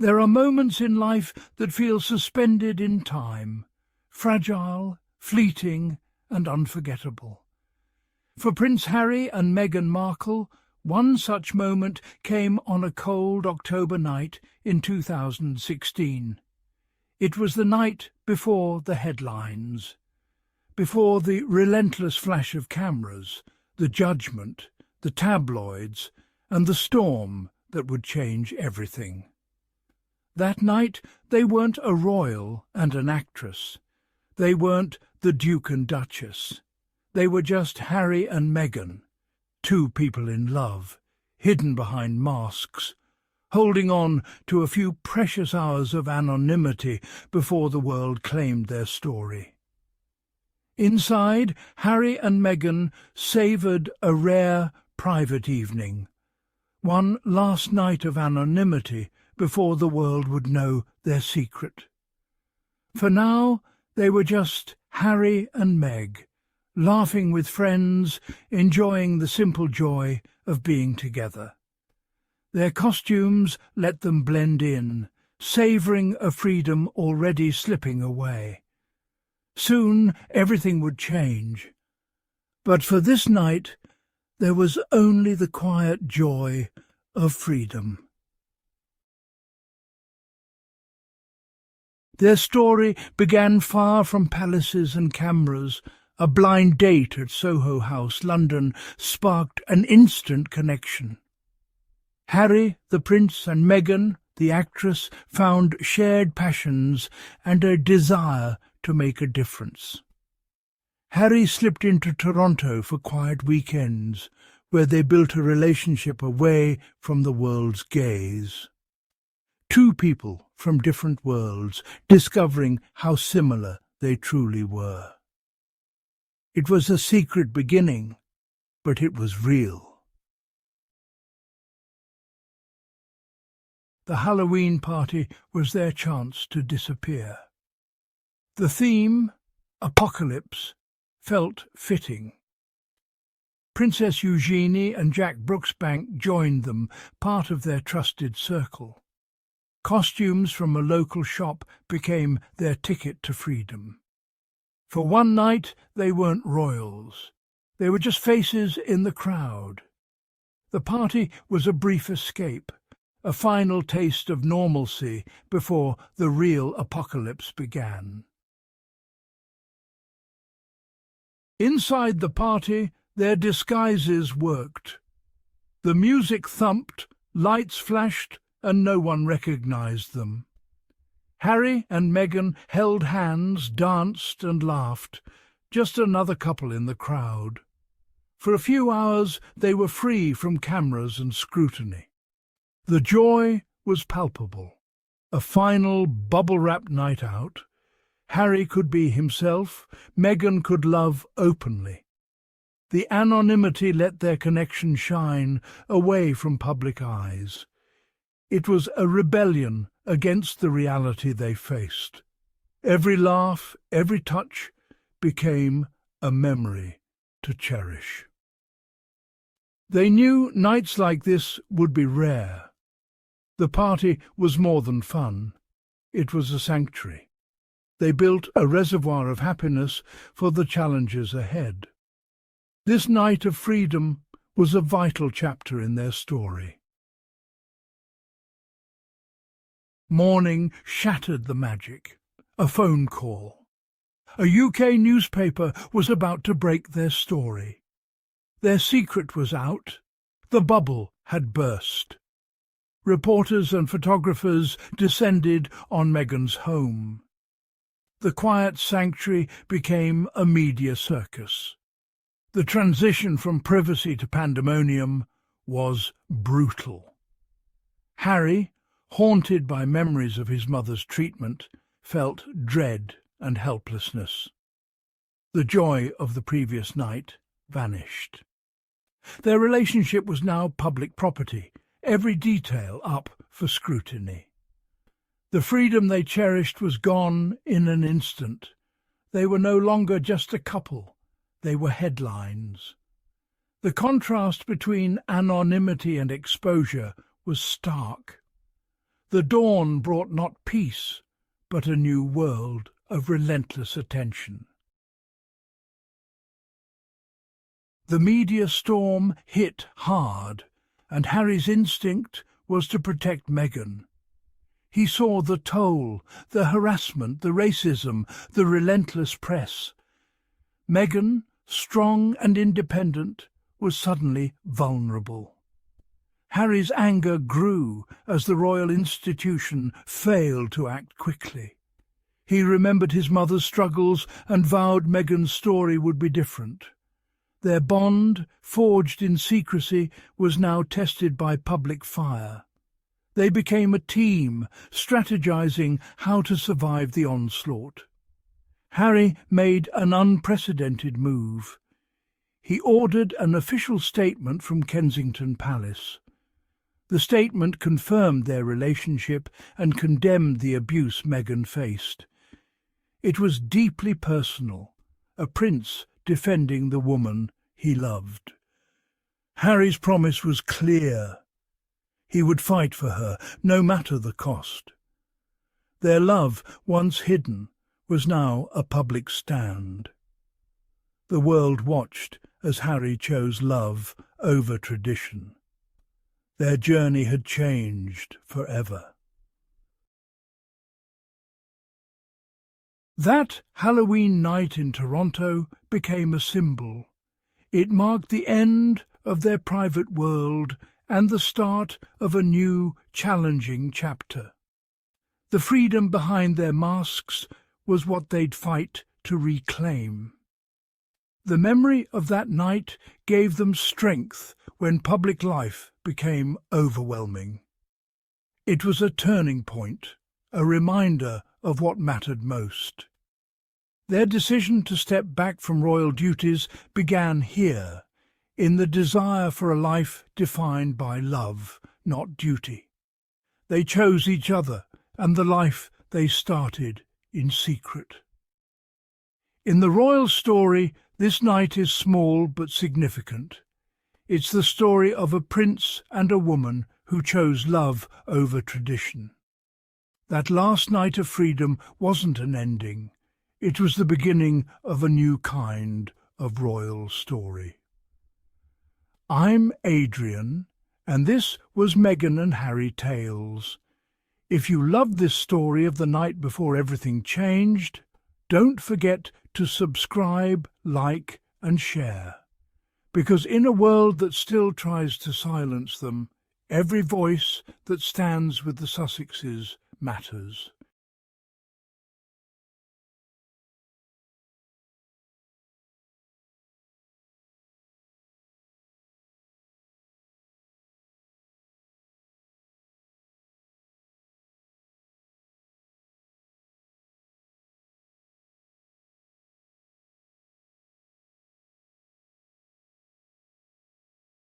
There are moments in life that feel suspended in time, fragile, fleeting, and unforgettable. For Prince Harry and Meghan Markle, one such moment came on a cold October night in 2016. It was the night before the headlines, before the relentless flash of cameras, the judgment, the tabloids, and the storm that would change everything. That night they weren't a royal and an actress. They weren't the Duke and Duchess. They were just Harry and Meghan, two people in love, hidden behind masks, holding on to a few precious hours of anonymity before the world claimed their story. Inside, Harry and Meghan savoured a rare, private evening, one last night of anonymity before the world would know their secret. For now, they were just Harry and Meg, laughing with friends, enjoying the simple joy of being together. Their costumes let them blend in, savouring a freedom already slipping away. Soon everything would change. But for this night, there was only the quiet joy of freedom. Their story began far from palaces and cameras. A blind date at Soho House, London, sparked an instant connection. Harry, the prince, and Meghan, the actress, found shared passions and a desire to make a difference. Harry slipped into Toronto for quiet weekends, where they built a relationship away from the world's gaze. Two people from different worlds, discovering how similar they truly were. It was a secret beginning, but it was real. The Halloween party was their chance to disappear. The theme, apocalypse, felt fitting. Princess Eugenie and Jack Brooksbank joined them, part of their trusted circle. Costumes from a local shop became their ticket to freedom. For one night, they weren't royals. They were just faces in the crowd. The party was a brief escape, a final taste of normalcy before the real apocalypse began. Inside the party, their disguises worked. The music thumped, lights flashed, and no one recognized them. Harry and Meghan held hands, danced and laughed, just another couple in the crowd. For a few hours they were free from cameras and scrutiny. The joy was palpable. A final bubble-wrapped night out. Harry could be himself, Meghan could love openly. The anonymity let their connection shine away from public eyes. It was a rebellion against the reality they faced. Every laugh, every touch became a memory to cherish. They knew nights like this would be rare. The party was more than fun. It was a sanctuary. They built a reservoir of happiness for the challenges ahead. This night of freedom was a vital chapter in their story. Morning shattered the magic. A phone call. A UK newspaper was about to break their story. Their secret was out. The bubble had burst. Reporters and photographers descended on Meghan's home. The quiet sanctuary became a media circus. The transition from privacy to pandemonium was brutal. Harry, haunted by memories of his mother's treatment, felt dread and helplessness. The joy of the previous night vanished. Their relationship was now public property, every detail up for scrutiny. The freedom they cherished was gone in an instant. They were no longer just a couple, they were headlines. The contrast between anonymity and exposure was stark. The dawn brought not peace, but a new world of relentless attention. The media storm hit hard, and Harry's instinct was to protect Meghan. He saw the toll, the harassment, the racism, the relentless press. Meghan, strong and independent, was suddenly vulnerable. Harry's anger grew as the royal institution failed to act quickly. He remembered his mother's struggles and vowed Meghan's story would be different. Their bond, forged in secrecy, was now tested by public fire. They became a team, strategizing how to survive the onslaught. Harry made an unprecedented move. He ordered an official statement from Kensington Palace. The statement confirmed their relationship and condemned the abuse Meghan faced. It was deeply personal, a prince defending the woman he loved. Harry's promise was clear. He would fight for her, no matter the cost. Their love, once hidden, was now a public stand. The world watched as Harry chose love over tradition. Their journey had changed forever. That Halloween night in Toronto became a symbol. It marked the end of their private world and the start of a new, challenging chapter. The freedom behind their masks was what they'd fight to reclaim. The memory of that night gave them strength when public life became overwhelming. It was a turning point, a reminder of what mattered most. Their decision to step back from royal duties began here, in the desire for a life defined by love, not duty. They chose each other and the life they started in secret. In the royal story, this night is small but significant. It's the story of a prince and a woman who chose love over tradition. That last night of freedom wasn't an ending. It was the beginning of a new kind of royal story. I'm Adrian, and this was Meghan and Harry Tales. If you loved this story of the night before everything changed, don't forget to subscribe, like, and share. Because in a world that still tries to silence them, every voice that stands with the Sussexes matters.